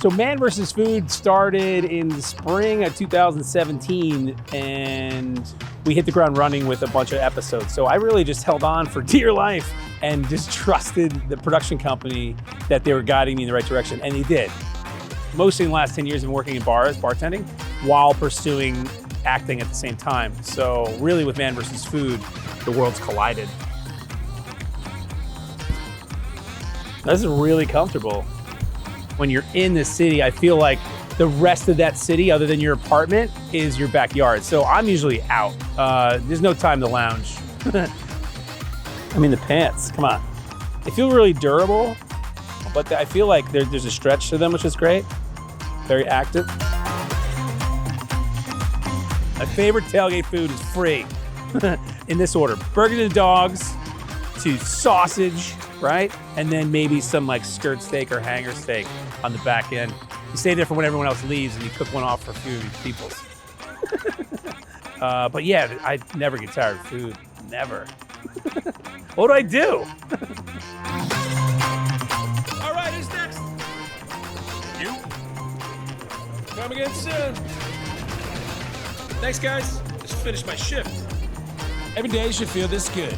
So Man vs. Food started in the spring of 2017, and we hit the ground running with a bunch of episodes. So I really just held on for dear life and just trusted the production company that they were guiding me in the right direction, and they did. Mostly in the last 10 years, I've been working in bars, bartending, while pursuing acting at the same time. So really with Man vs. Food, the worlds collided. This is really comfortable. When you're in the city, I feel like the rest of that city, other than your apartment, is your backyard. So I'm usually out. There's no time to lounge. I mean, the pants, come on. They feel really durable, but I feel like there's a stretch to them, which is great. Very active. My favorite tailgate food is free. In this order: burgers and dogs to sausage, right? And then maybe some like skirt steak or hanger steak on the back end. You stay there for when everyone else leaves and you cook one off for a few of your peoples. But yeah, I never get tired of food, never. What do I do? All right, who's next? You. Come again soon. Thanks, guys. Just finished my shift. Every day should feel this good.